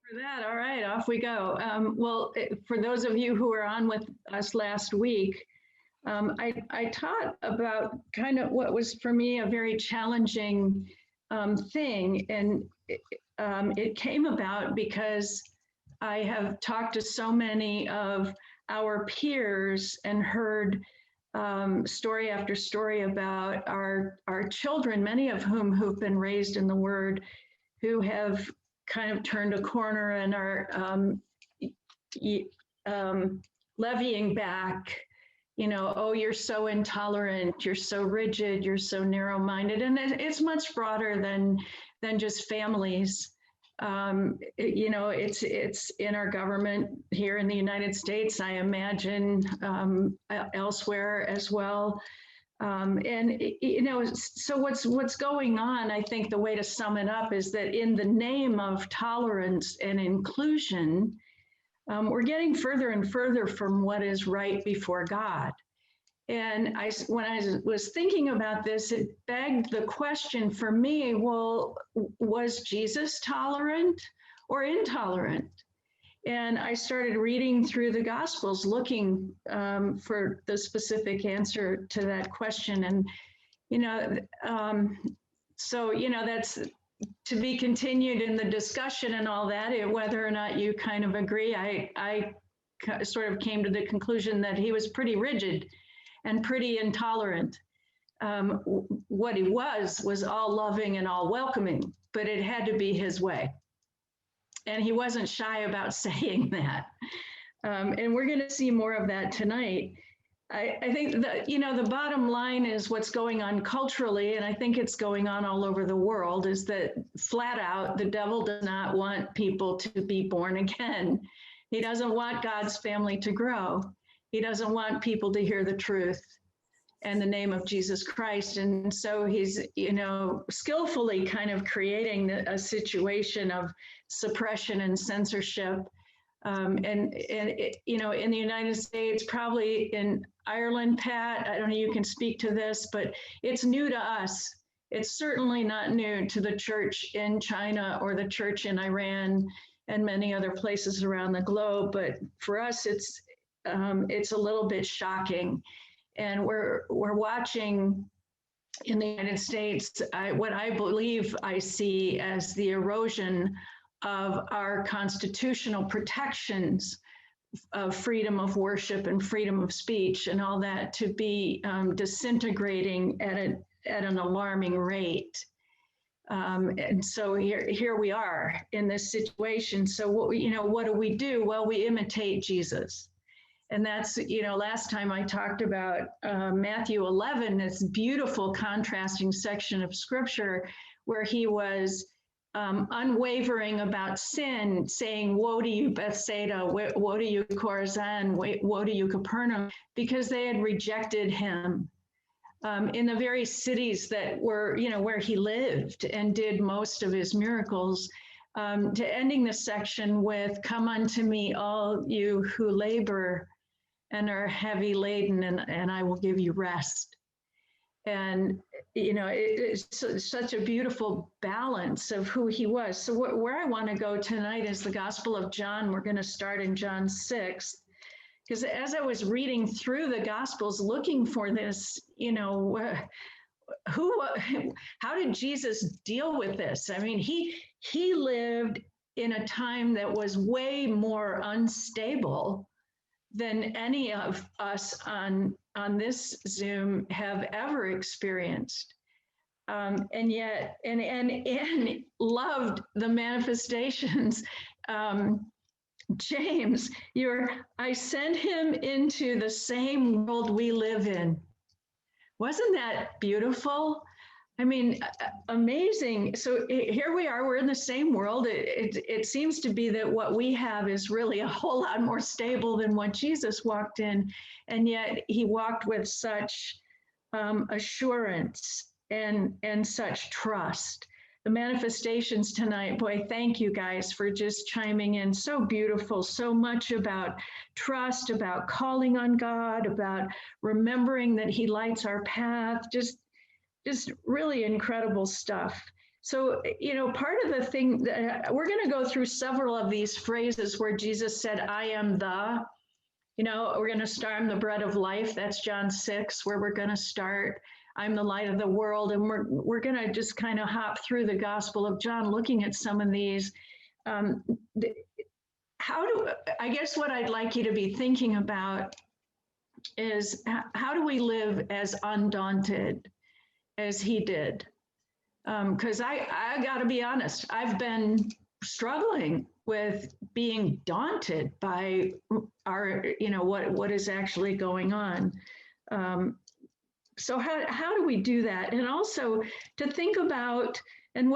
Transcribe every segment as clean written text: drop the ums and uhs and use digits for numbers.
For that. All right, off we go. For those of you who were on with us last week, I taught about kind of what was for me a very challenging thing. And it came about because I have talked to so many of our peers and heard story after story about our children, many of who've been raised in the Word, who have kind of turned a corner and are levying back, oh, you're so intolerant, you're so rigid, you're so narrow-minded. And it's much broader than just families. It's in our government here in the United States, I imagine, elsewhere as well. So what's going on, I think the way to sum it up is that in the name of tolerance and inclusion, we're getting further and further from what is right before God. And when I was thinking about this, it begged the question for me, well, was Jesus tolerant or intolerant? And I started reading through the Gospels, looking for the specific answer to that question. And, that's to be continued in the discussion and all that, whether or not you kind of agree. I sort of came to the conclusion that he was pretty rigid and pretty intolerant. What he was all loving and all welcoming, but it had to be his way. And he wasn't shy about saying that. And we're going to see more of that tonight. I think that, the bottom line is what's going on culturally, and I think it's going on all over the world, is that flat out, the devil does not want people to be born again. He doesn't want God's family to grow. He doesn't want people to hear the truth and the name of Jesus Christ. And so he's, skillfully kind of creating a situation of suppression and censorship. In the United States, probably in Ireland, Pat, I don't know, you can speak to this, but it's new to us. It's certainly not new to the church in China or the church in Iran and many other places around the globe. But for us, it's a little bit shocking. And we're watching in the United States, what I believe I see as the erosion of our constitutional protections of freedom of worship and freedom of speech and all that to be disintegrating at an alarming rate. And so here we are in this situation. So what do? Well, we imitate Jesus. And that's, last time I talked about Matthew 11, this beautiful contrasting section of scripture where he was unwavering about sin, saying, woe to you, Bethsaida, woe to you, Chorazin, woe to you, Capernaum, because they had rejected him in the very cities that were, where he lived and did most of his miracles. To ending the section with, come unto me, all you who labor and are heavy laden, and I will give you rest. And, it's such a beautiful balance of who he was. So where I want to go tonight is the Gospel of John. We're going to start in John 6. Because as I was reading through the Gospels, looking for this, how did Jesus deal with this? I mean, he lived in a time that was way more unstable than any of us on this Zoom have ever experienced. And yet, and loved the manifestations. James, I sent him into the same world we live in. Wasn't that beautiful? I mean, amazing. So here we are, we're in the same world. It seems to be that what we have is really a whole lot more stable than what Jesus walked in. And yet he walked with such assurance and such trust. The manifestations tonight, boy, thank you guys for just chiming in. So beautiful, so much about trust, about calling on God, about remembering that he lights our path, just really incredible stuff. So, part of the thing that we're going to go through several of these phrases where Jesus said, I am we're going to start, I'm the bread of life. That's John 6, where we're going to start. I'm the light of the world. And we're going to just kind of hop through the Gospel of John, looking at some of these. I guess what I'd like you to be thinking about is how do we live as undaunted as he did? Because I got to be honest, I've been struggling with being daunted by what is actually going on. So how do we do that? And also to think about, and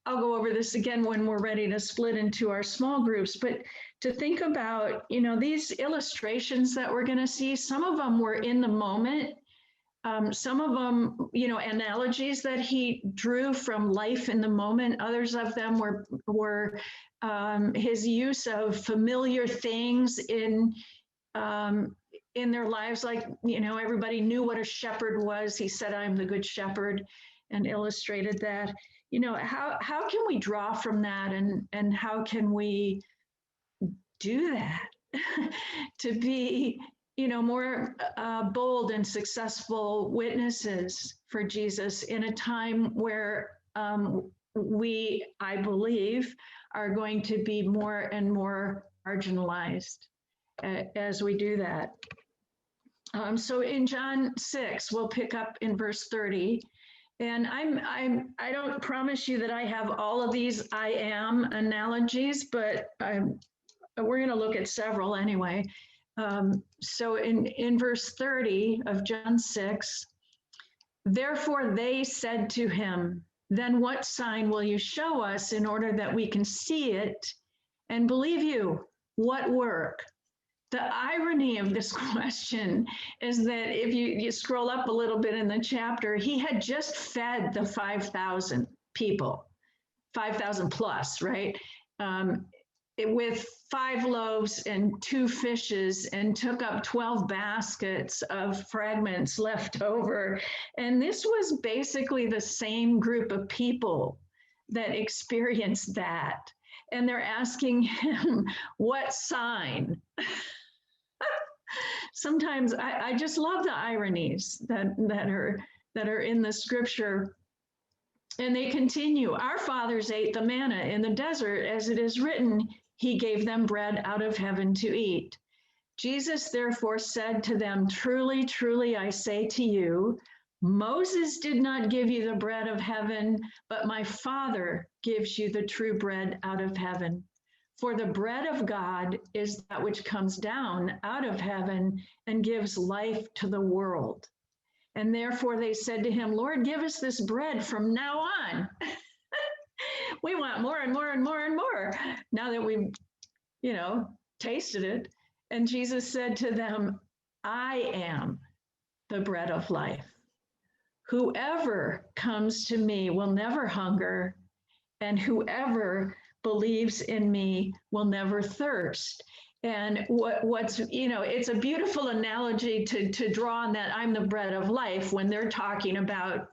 I'll go over this again when we're ready to split into our small groups, but to think about, these illustrations that we're going to see, some of them were in the moment. Some of them, analogies that he drew from life in the moment. Others of them were his use of familiar things in their lives. Like, everybody knew what a shepherd was. He said, I'm the good shepherd, and illustrated that. How can we draw from that, and how can we do that to be more bold and successful witnesses for Jesus in a time where I believe, are going to be more and more marginalized as we do that. So in John 6, we'll pick up in verse 30. And I don't promise you that I have all of these I am analogies, but we're going to look at several anyway. So in verse 30 of John 6, therefore they said to him, then what sign will you show us in order that we can see it and believe you? What work? The irony of this question is that if you scroll up a little bit in the chapter, he had just fed the 5,000 people, 5,000 plus, right? With 5 loaves and 2 fishes, and took up 12 baskets of fragments left over. And this was basically the same group of people that experienced that. And they're asking him, what sign? Sometimes I just love the ironies that are in the scripture. And they continue, our fathers ate the manna in the desert, as it is written, he gave them bread out of heaven to eat. Jesus therefore said to them, truly, truly, I say to you, Moses did not give you the bread of heaven, but my Father gives you the true bread out of heaven. For the bread of God is that which comes down out of heaven and gives life to the world. And therefore they said to him, Lord, give us this bread from now on. We want more and more and more and more now that we've, tasted it. And Jesus said to them, I am the bread of life. Whoever comes to me will never hunger, and whoever believes in me will never thirst. And what's, it's a beautiful analogy to draw on that I'm the bread of life when they're talking about,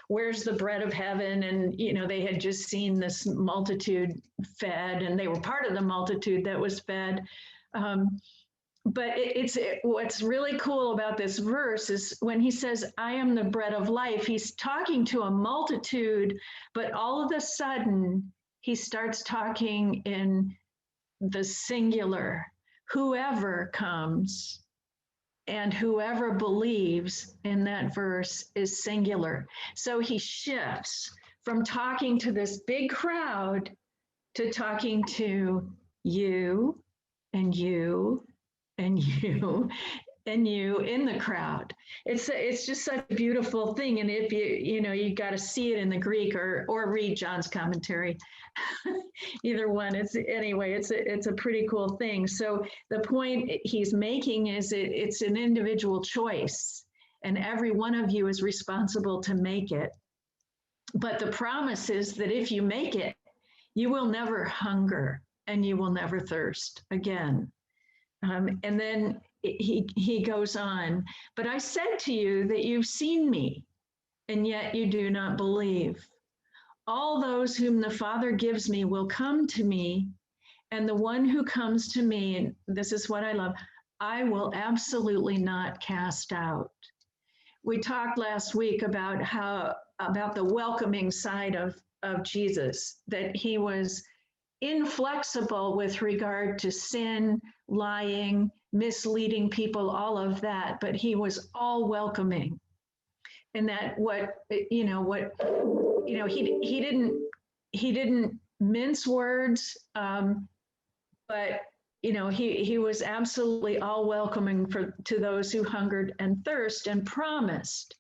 where's the bread of heaven? And, they had just seen this multitude fed, and they were part of the multitude that was fed. But what's really cool about this verse is when he says, I am the bread of life, he's talking to a multitude, but all of a sudden he starts talking in the singular, whoever comes, and whoever believes in that verse is singular. So he shifts from talking to this big crowd to talking to you and you and you and you in the crowd. It's just such a beautiful thing. And if you got to see it in the Greek or read John's commentary. Either one. It's a pretty cool thing. So the point he's making is it's an individual choice, and every one of you is responsible to make it. But the promise is that if you make it, you will never hunger and you will never thirst again. And then he goes on, but I said to you that you've seen me, and yet you do not believe. all those whom the Father gives me will come to me, and the one who comes to me, and this is what I love, I will absolutely not cast out. We talked last week about the welcoming side of Jesus, that he was inflexible with regard to sin, lying, misleading people, all of that, but he was all welcoming. And that he didn't mince words, but he was absolutely all welcoming to those who hungered and thirst, and promised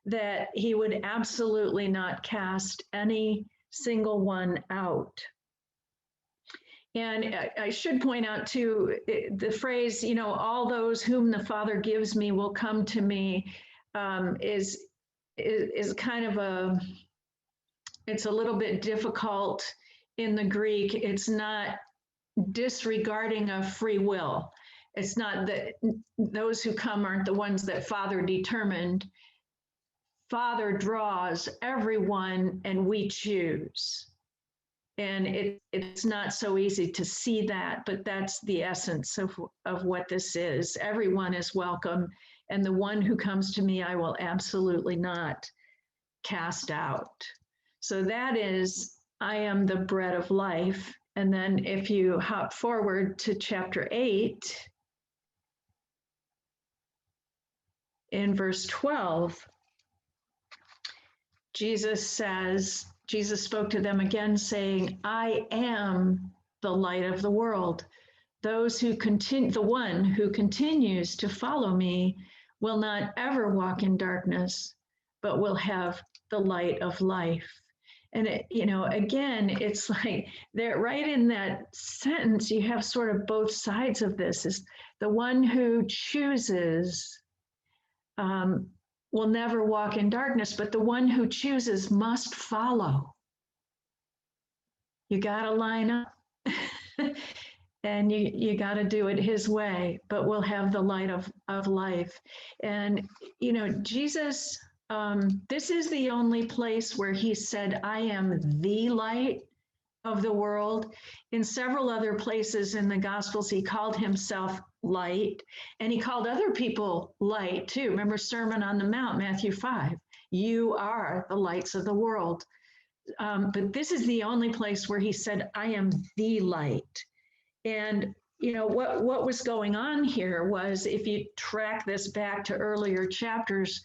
that he would absolutely not cast any single one out. And I should point out too, the phrase, all those whom the Father gives me will come to me, is kind of it's a little bit difficult in the Greek. It's not disregarding of free will. It's not that those who come aren't the ones that Father determined. Father draws everyone and we choose. And it's not so easy to see that, but that's the essence of what this is. Everyone is welcome, and the one who comes to me, I will absolutely not cast out. So that is, I am the bread of life. And then if you hop forward to chapter 8, in verse 12, Jesus spoke to them again, saying, I am the light of the world. The one who continues to follow me will not ever walk in darkness, but will have the light of life. And again, it's like that right in that sentence, you have sort of both sides of this. Is the one who chooses will never walk in darkness, but the one who chooses must follow. You got to line up and you got to do it his way, but we'll have the light of life. And, Jesus, this is the only place where he said, I am the light of the world. In several other places in the Gospels, he called himself light, and he called other people light too. Remember Sermon on the Mount, Matthew 5, you are the lights of the world. But this is the only place where he said, I am the light. And what was going on here was, if you track this back to earlier chapters,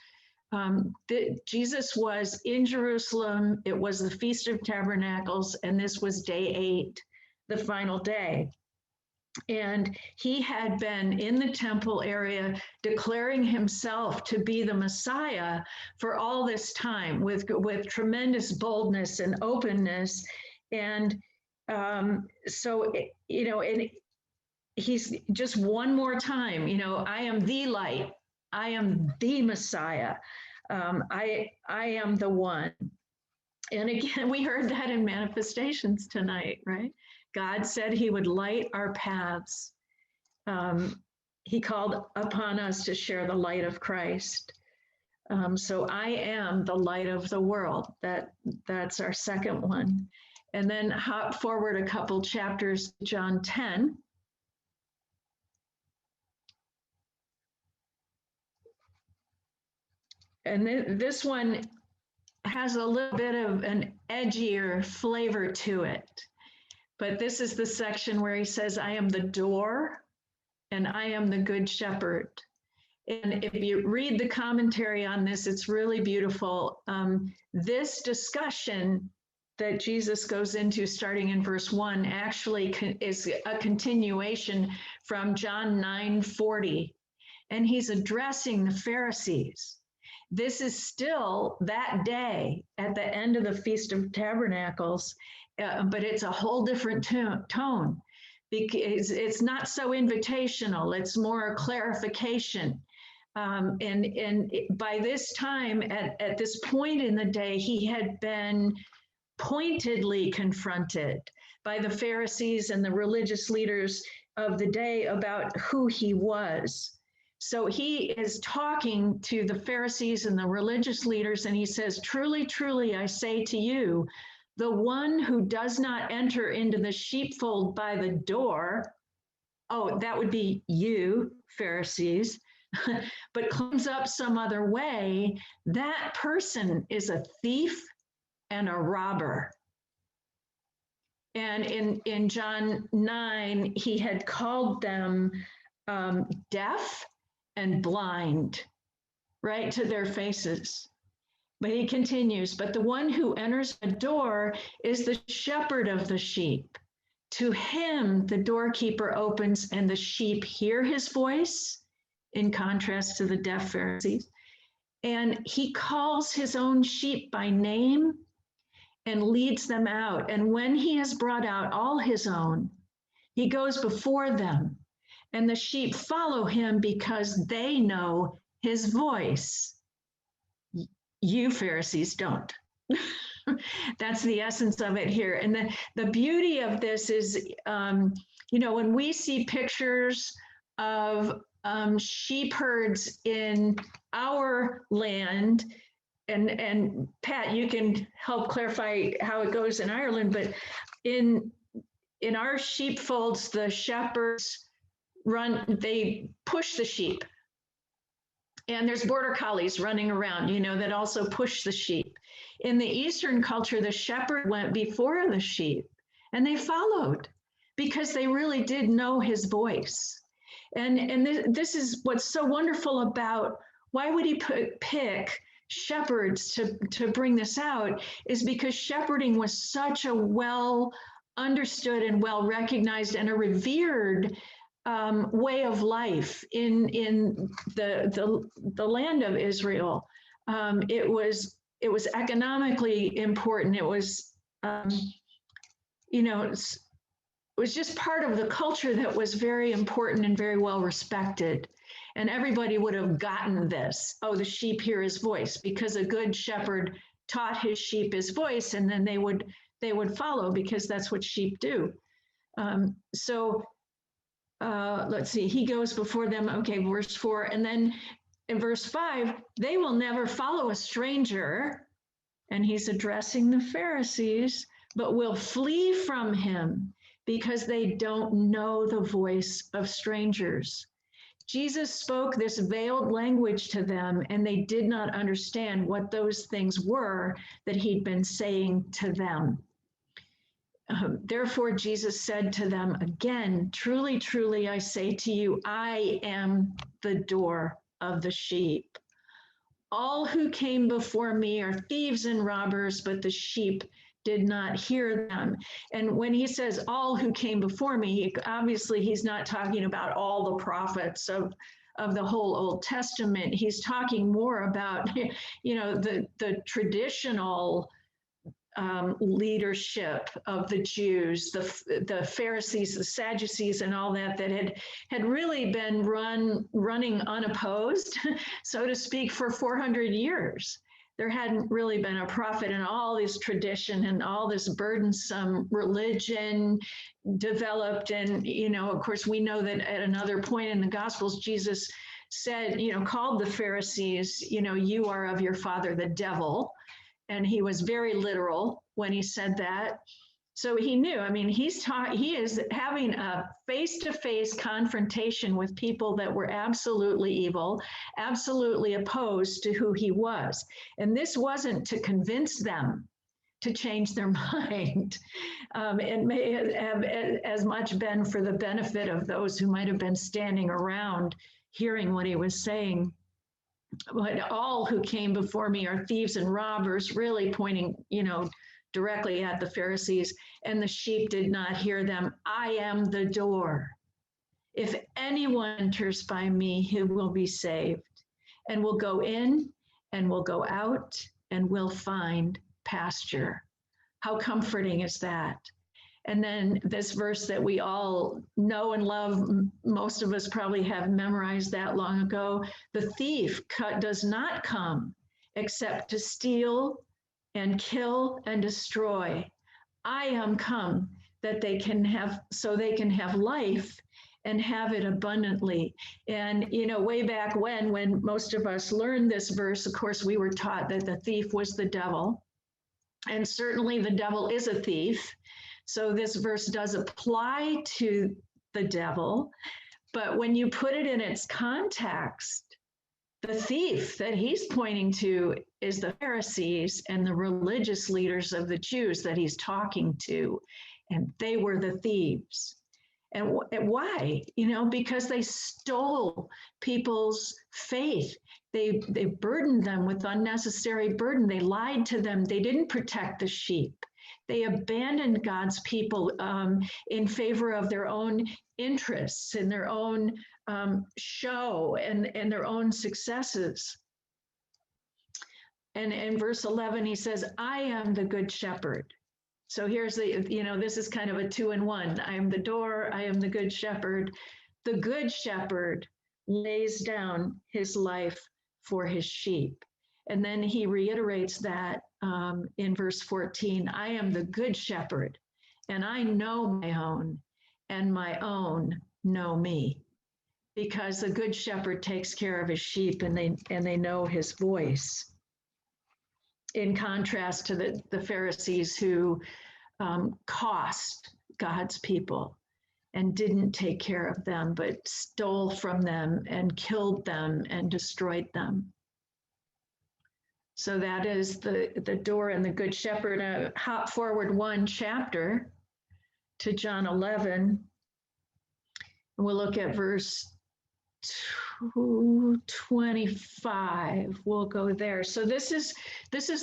Jesus was in Jerusalem. It was the Feast of Tabernacles, and this was day 8, the final day. And he had been in the temple area declaring himself to be the Messiah for all this time with tremendous boldness and openness. And so, and he's just one more time, I am the light. I am the Messiah. I am the one. And again, we heard that in manifestations tonight, right? God said he would light our paths. He called upon us to share the light of Christ. So I am the light of the world. That's our second one. And then hop forward a couple chapters, John 10. And this one has a little bit of an edgier flavor to it. But this is the section where he says, I am the door and I am the good shepherd. And if you read the commentary on this, it's really beautiful. This discussion that Jesus goes into starting in verse 1 actually is a continuation from John 9:40. And he's addressing the Pharisees. This is still that day at the end of the Feast of Tabernacles, but it's a whole different tone, because it's not so invitational. It's more a clarification. And by this time, at this point in the day, he had been pointedly confronted by the Pharisees and the religious leaders of the day about who he was. So he is talking to the Pharisees and the religious leaders, and he says, truly, truly, I say to you, The one who does not enter into the sheepfold by the door, oh, that would be you, Pharisees, but climbs up some other way, that person is a thief and a robber. And in John 9, he had called them deaf and blind, right to their faces. But he continues, but the one who enters the door is the shepherd of the sheep. To him, the doorkeeper opens and the sheep hear his voice, in contrast to the deaf Pharisees. And he calls his own sheep by name and leads them out. And when he has brought out all his own, he goes before them, and the sheep follow him because they know his voice. You Pharisees don't. That's the essence of it here. And the beauty of this is, when we see pictures of sheep herds in our land, and Pat, you can help clarify how it goes in Ireland, but in our sheepfolds, the shepherds they push the sheep. And there's border collies running around, that also push the sheep. In the Eastern culture, the shepherd went before the sheep and they followed because they really did know his voice. And this is what's so wonderful about why would he pick shepherds to bring this out, is because shepherding was such a well understood and well recognized and a revered way of life in the land of Israel. It was economically important. It was it was just part of the culture that was very important and very well respected. And everybody would have gotten this. Oh, the sheep hear his voice, because a good shepherd taught his sheep his voice, and then they would follow, because that's what sheep do. Let's see, he goes before them. Okay, verse 4. And then in verse 5, they will never follow a stranger. And he's addressing the Pharisees, but will flee from him because they don't know the voice of strangers. Jesus spoke this veiled language to them, and they did not understand what those things were that he'd been saying to them. Therefore, Jesus said to them again, truly, truly, I say to you, I am the door of the sheep. All who came before me are thieves and robbers, but the sheep did not hear them. And when he says all who came before me, obviously he's not talking about all the prophets of the whole Old Testament. He's talking more about, the traditional leadership of the Jews, the Pharisees, the Sadducees, and all that had really been running unopposed, so to speak, for 400 years. There hadn't really been a prophet, and all this tradition and all this burdensome religion developed. And, of course, we know that at another point in the Gospels, Jesus said, called the Pharisees, you are of your father, the devil. And he was very literal when he said that. So he knew, he is having a face-to-face confrontation with people that were absolutely evil, absolutely opposed to who he was. And this wasn't to convince them to change their mind. It may have as much been for the benefit of those who might have been standing around hearing what he was saying. But all who came before me are thieves and robbers, really pointing, directly at the Pharisees, and the sheep did not hear them. I am the door. If anyone enters by me, he will be saved, and will go in and will go out and will find pasture. How comforting is that? And then this verse that we all know and love, most of us probably have memorized that long ago. The thief does not come except to steal and kill and destroy. I am come that they can have life and have it abundantly. And, way back when most of us learned this verse, of course, we were taught that the thief was the devil. And certainly the devil is a thief. So this verse does apply to the devil. But when you put it in its context, the thief that he's pointing to is the Pharisees and the religious leaders of the Jews that he's talking to. And they were the thieves. And why? Because they stole people's faith. They burdened them with unnecessary burden. They lied to them. They didn't protect the sheep. They abandoned God's people in favor of their own interests and their own show and their own successes. And in verse 11, he says, I am the good shepherd. So here's this is kind of a 2-in-1. I am the door. I am the good shepherd. The good shepherd lays down his life for his sheep. And then he reiterates that in verse 14, I am the good shepherd, and I know my own, and my own know me. Because the good shepherd takes care of his sheep, and they know his voice. In contrast to the Pharisees who cost God's people and didn't take care of them, but stole from them and killed them and destroyed them. So that is the door and the good shepherd. Hop forward 1 chapter to John 11. And we'll look at verse 25. We'll go there. So this is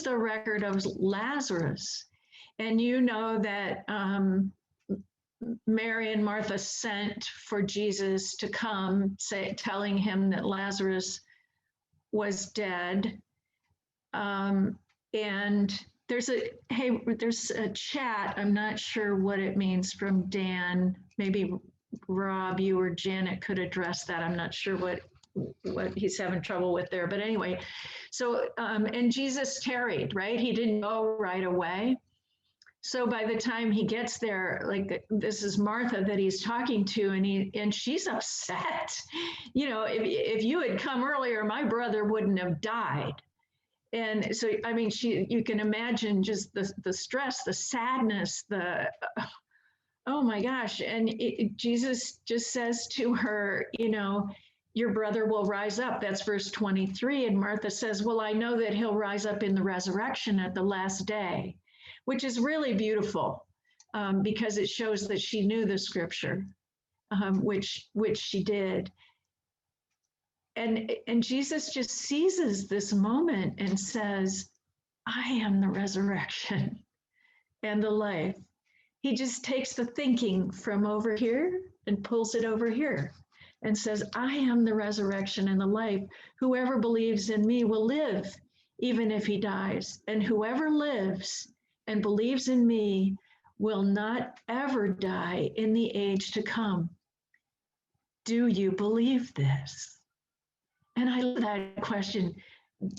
the record of Lazarus. And you know that Mary and Martha sent for Jesus to come, telling him that Lazarus was dead. And there's a chat. I'm not sure what it means from Dan. Maybe Rob, you or Janet could address that. I'm not sure what he's having trouble with there. But anyway, so and Jesus tarried, right? He didn't go right away. So by the time he gets there, like this is Martha that he's talking to, and she's upset. If you had come earlier, my brother wouldn't have died. And so, I mean, you can imagine just the stress, the sadness, oh my gosh. And Jesus just says to her, your brother will rise up. That's verse 23. And Martha says, well, I know that he'll rise up in the resurrection at the last day, which is really beautiful because it shows that she knew the scripture, which she did. And Jesus just seizes this moment and says, I am the resurrection and the life. He just takes the thinking from over here and pulls it over here and says, I am the resurrection and the life. Whoever believes in me will live, even if he dies. And whoever lives and believes in me will not ever die in the age to come. Do you believe this? And I love that question,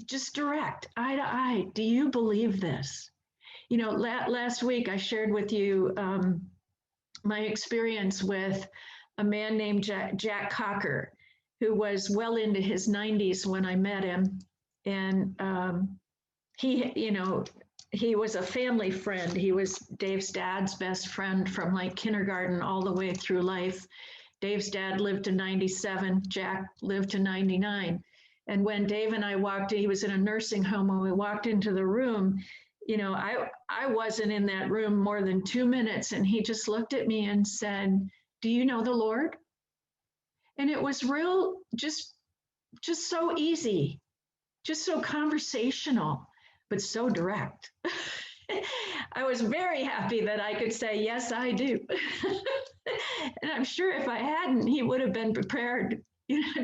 just direct, eye to eye. Do you believe this? Last week I shared with you my experience with a man named Jack Cocker, who was well into his 90s when I met him. And he was a family friend. He was Dave's dad's best friend from like kindergarten all the way through life. Dave's dad lived to 97. Jack lived to 99. And when Dave and I walked in, he was in a nursing home. When we walked into the room, I wasn't in that room more than 2 minutes. And he just looked at me and said, do you know the Lord? And it was real, just so easy, just so conversational, but so direct. I was very happy that I could say, yes, I do. And I'm sure if I hadn't, he would have been prepared,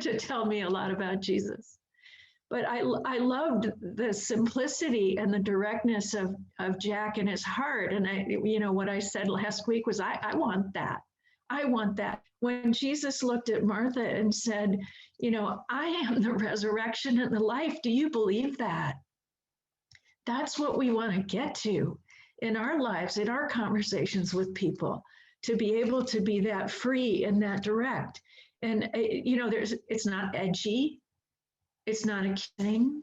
to tell me a lot about Jesus. But I loved the simplicity and the directness of Jack and his heart. And what I said last week was, I want that. I want that. When Jesus looked at Martha and said, I am the resurrection and the life. Do you believe that? That's what we want to get to in our lives, in our conversations with people, to be able to be that free and that direct. And, it's not edgy. It's not accusing.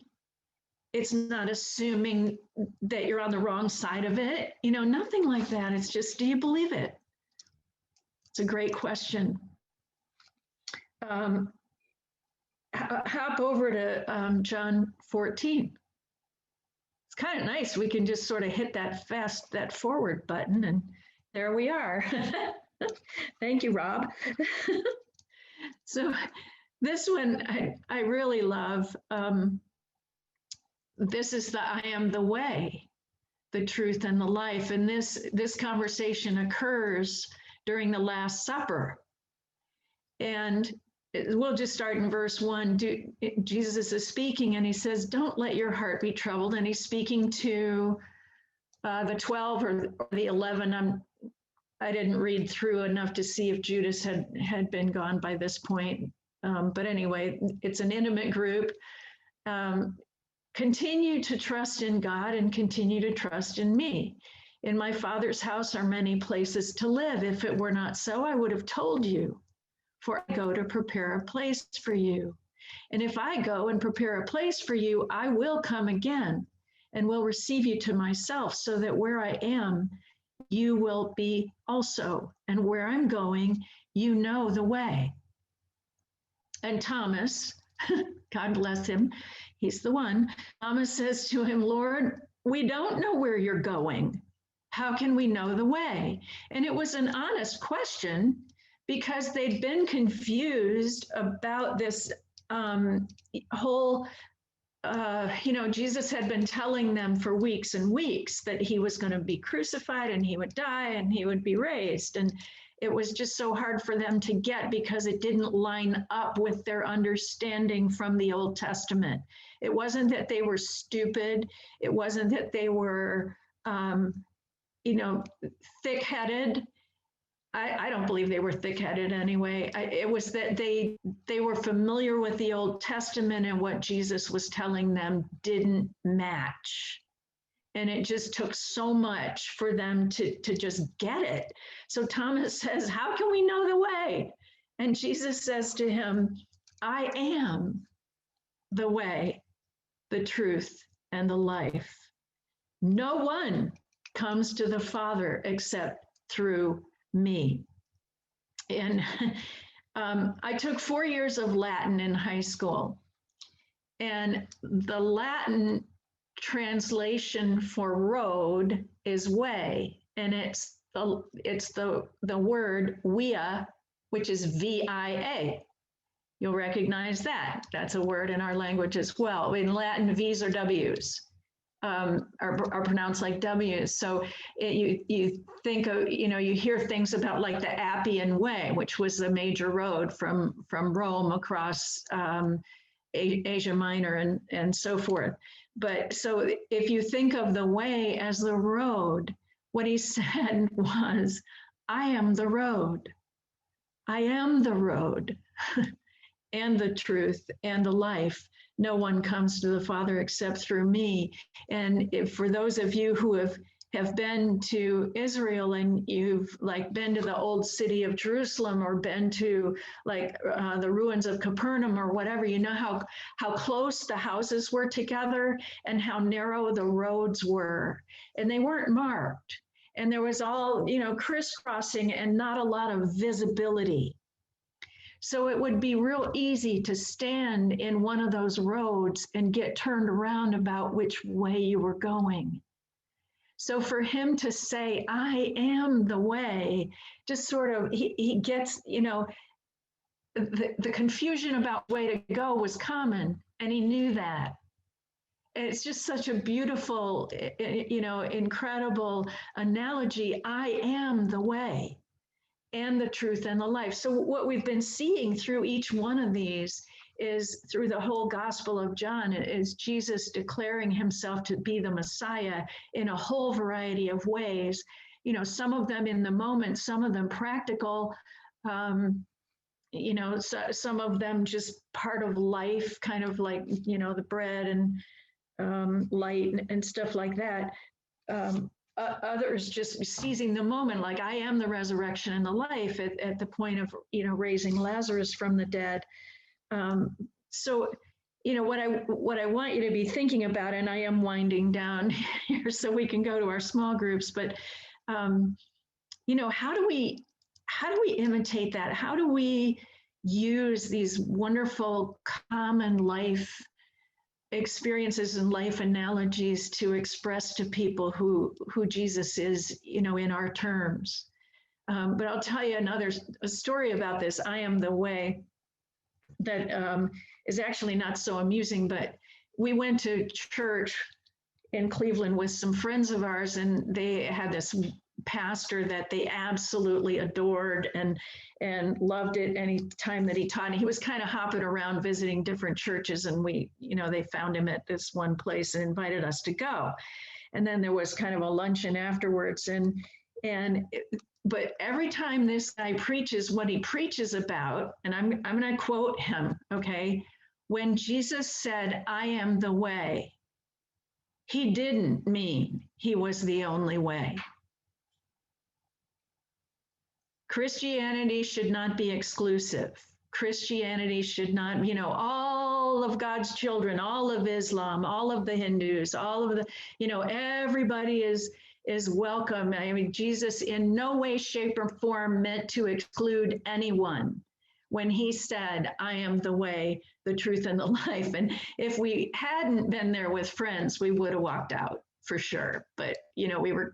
It's not assuming that you're on the wrong side of it, nothing like that. It's just, do you believe it? It's a great question. Hop over to John 14. It's kind of nice. We can just sort of hit that forward button, and there we are. Thank you, Rob. So this one I really love. This is the I am the way, the truth, and the life. And this conversation occurs during the Last Supper. And we'll just start in verse 1. Jesus is speaking, and he says, don't let your heart be troubled. And he's speaking to the 12 or the 11. I didn't read through enough to see if Judas had been gone by this point. But anyway, it's an intimate group. Continue to trust in God and continue to trust in me. In my Father's house are many places to live. If it were not so, I would have told you, for I go to prepare a place for you. And if I go and prepare a place for you, I will come again and will receive you to myself, so that where I am, you will be also. And where I'm going, you know the way. And Thomas, God bless him, he's the one. Thomas says to him, Lord, we don't know where you're going. How can we know the way? And it was an honest question, because they'd been confused about this whole, Jesus had been telling them for weeks and weeks that he was going to be crucified and he would die and he would be raised. And it was just so hard for them to get, because it didn't line up with their understanding from the Old Testament. It wasn't that they were stupid. It wasn't that they were, thick-headed. I don't believe they were thick-headed anyway. It was that they were familiar with the Old Testament, and what Jesus was telling them didn't match. And it just took so much for them to just get it. So Thomas says, how can we know the way? And Jesus says to him, I am the way, the truth, and the life. No one comes to the Father except through me. And I took 4 years of Latin in high school. And the Latin translation for road is way, and it's the word via, which is VIA. You'll recognize that. That's a word in our language as well. In Latin, V's or W's are pronounced like W's. So you think of, you hear things about like the Appian Way, which was the major road from Rome across Asia Minor and so forth. But so if you think of the way as the road, what he said was, I am the road. I am the road and the truth and the life. No one comes to the Father except through me. And for those of you who have been to Israel and you've like been to the old city of Jerusalem or been to like the ruins of Capernaum or whatever, you know how close the houses were together and how narrow the roads were. And they weren't marked. And there was all, crisscrossing and not a lot of visibility. So it would be real easy to stand in one of those roads and get turned around about which way you were going. So for him to say, I am the way, just sort of, he gets, the confusion about way to go was common, and he knew that. It's just such a beautiful, incredible analogy. I am the way and the truth and the life. So what we've been seeing through each one of these is through the whole Gospel of John is Jesus declaring himself to be the Messiah in a whole variety of ways. Some of them in the moment, some of them practical, some of them just part of life, kind of like, the bread and light and stuff like that. Others just seizing the moment, like I am the resurrection and the life at the point of, raising Lazarus from the dead. So what I want you to be thinking about, and I am winding down here so we can go to our small groups, but how do we imitate that? How do we use these wonderful common life experiences and life analogies to express to people who Jesus is, in our terms? But I'll tell you a story about this. I am the way that is actually not so amusing, but we went to church in Cleveland with some friends of ours, and they had this pastor that they absolutely adored and loved it any time that he taught. And he was kind of hopping around visiting different churches, and they found him at this one place and invited us to go. And then there was kind of a luncheon afterwards, but every time this guy preaches what he preaches about, and I'm going to quote him, okay? When Jesus said, "I am the way," he didn't mean he was the only way. Christianity should not be exclusive. Christianity should not, all of God's children, all of Islam, all of the Hindus, all of the, everybody is welcome. I mean, Jesus in no way, shape, or form meant to exclude anyone when he said, "I am the way, the truth, and the life." And if we hadn't been there with friends, we would have walked out for sure. But, we were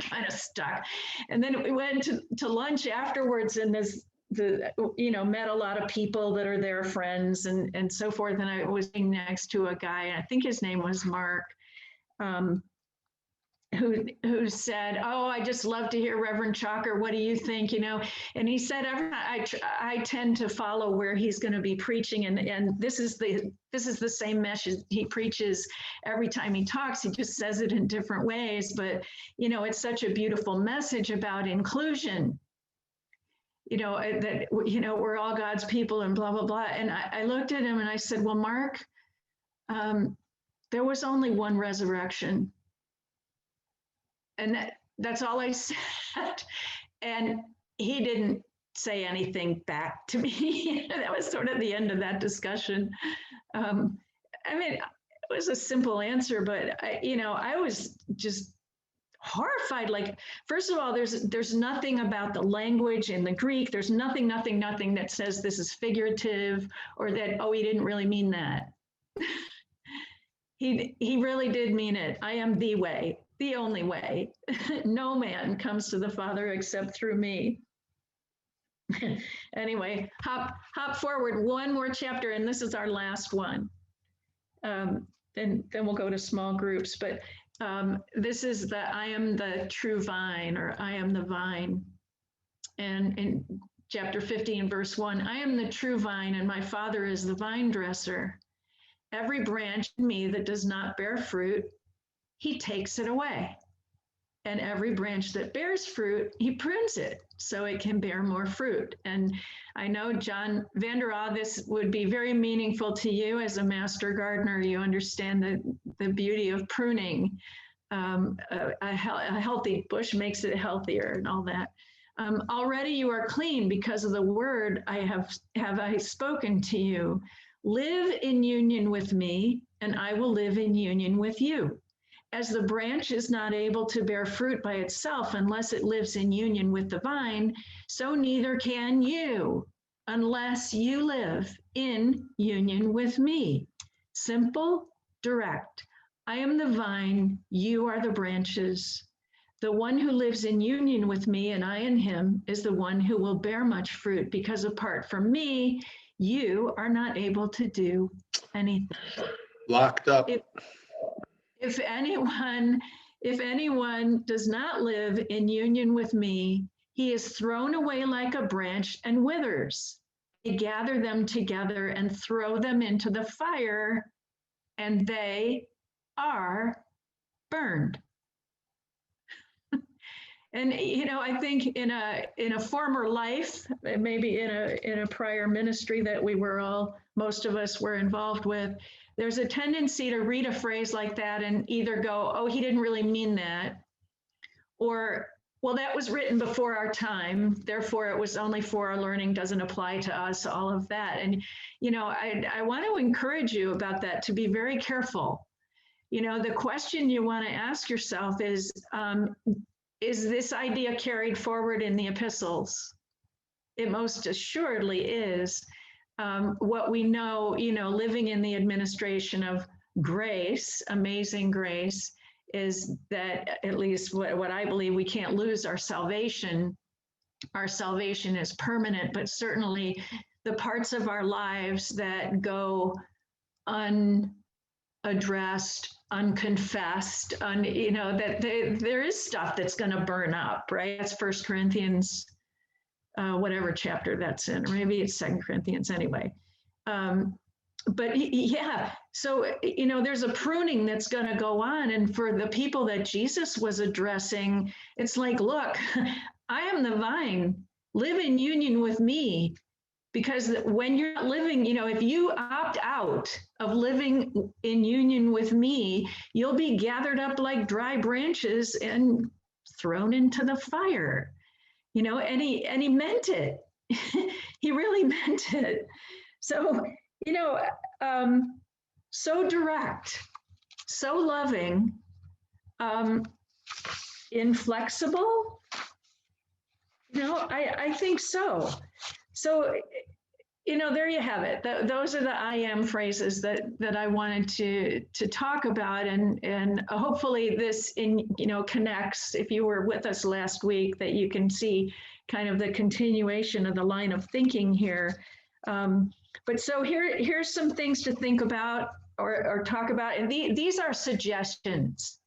kind of stuck. And then we went to lunch afterwards, and met a lot of people that are their friends and so forth. And I was sitting next to a guy, and I think his name was Mark, who said, "Oh, I just love to hear Reverend Chalker. What do you think?" And he said, I tend to follow where he's going to be preaching, and this is the same message he preaches every time he talks. He just says it in different ways, but it's such a beautiful message about inclusion. That we're all God's people and blah blah blah. And I looked at him and I said, "Well, Mark, there was only one resurrection." And that's all I said. And he didn't say anything back to me. That was sort of the end of that discussion. It was a simple answer, but I was just horrified. Like, first of all, there's nothing about the language in the Greek. There's nothing that says this is figurative or that, he didn't really mean that. He really did mean it. I am the way, the only way. No man comes to the Father except through me. Anyway, hop forward one more chapter, and this is our last one. Then we'll go to small groups. But this is I am the true vine, or I am the vine. And in chapter 15, verse 1, "I am the true vine, and my Father is the vine dresser. Every branch in me that does not bear fruit, he takes it away. And every branch that bears fruit, he prunes it so it can bear more fruit." And I know, John Vanderall, this would be very meaningful to you as a master gardener. You understand the beauty of pruning. A healthy bush makes it healthier and all that. "Already you are clean because of the word I have spoken to you. Live in union with me, and I will live in union with you. As the branch is not able to bear fruit by itself unless it lives in union with the vine, so neither can you unless you live in union with me." Simple, direct. "I am the vine, you are the branches. The one who lives in union with me and I in him is the one who will bear much fruit, because apart from me, you are not able to do anything." Locked up. If anyone does not live in union with me, he is thrown away like a branch and withers. They gather them together and throw them into the fire, and they are burned. And I think in a former life, maybe in a prior ministry that most of us were involved with, there's a tendency to read a phrase like that and either go, "Oh, he didn't really mean that," or Well, that was written before our time. Therefore, it was only for our learning, doesn't apply to us, all of that. And, I want to encourage you about that, to be very careful. The question you want to ask yourself is this idea carried forward in the epistles? It most assuredly is. What we know, living in the administration of grace, amazing grace, is that, at least what I believe, we can't lose our salvation. Our salvation is permanent, but certainly the parts of our lives that go unaddressed, unconfessed, there is stuff that's going to burn up, right? That's 1 Corinthians, whatever chapter that's in, or maybe it's 2 Corinthians anyway. But yeah, so, there's a pruning that's going to go on. And for the people that Jesus was addressing, it's like, look, I am the vine, live in union with me. Because when you're not living, if you opt out of living in union with me, you'll be gathered up like dry branches and thrown into the fire. And he meant it. He really meant it. So, so direct, so loving, inflexible. I think so. So, there you have it. Those are the I am phrases that I wanted to talk about, and hopefully this connects. If you were with us last week, that you can see kind of the continuation of the line of thinking here. But so here's some things to think about or talk about, and these are suggestions.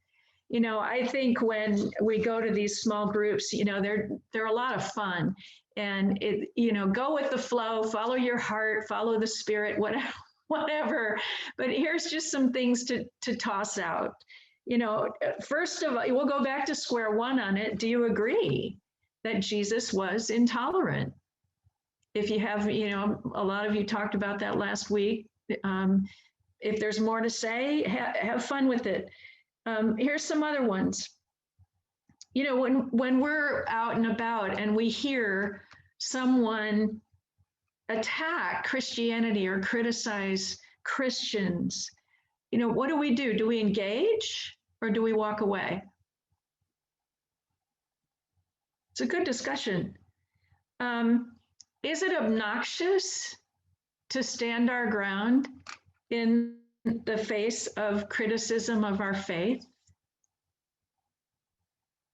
I think when we go to these small groups, they're a lot of fun. And go with the flow, follow your heart, follow the spirit, whatever. But here's just some things to toss out. First of all, we'll go back to square one on it. Do you agree that Jesus was intolerant? If you have, a lot of you talked about that last week. If there's more to say, have fun with it. Here's some other ones. When we're out and about and we hear someone attack Christianity or criticize Christians, what do? Do we engage or do we walk away? It's a good discussion. Is it obnoxious to stand our ground in the face of criticism of our faith?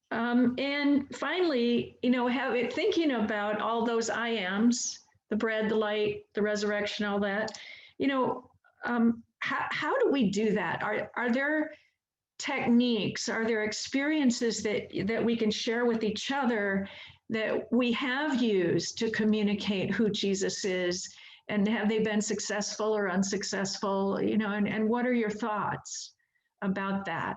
And finally, thinking about all those I ams, the bread, the light, the resurrection, all that, how do we do that? Are there techniques, are there experiences that we can share with each other that we have used to communicate who Jesus is? And have they been successful or unsuccessful? And what are your thoughts about that?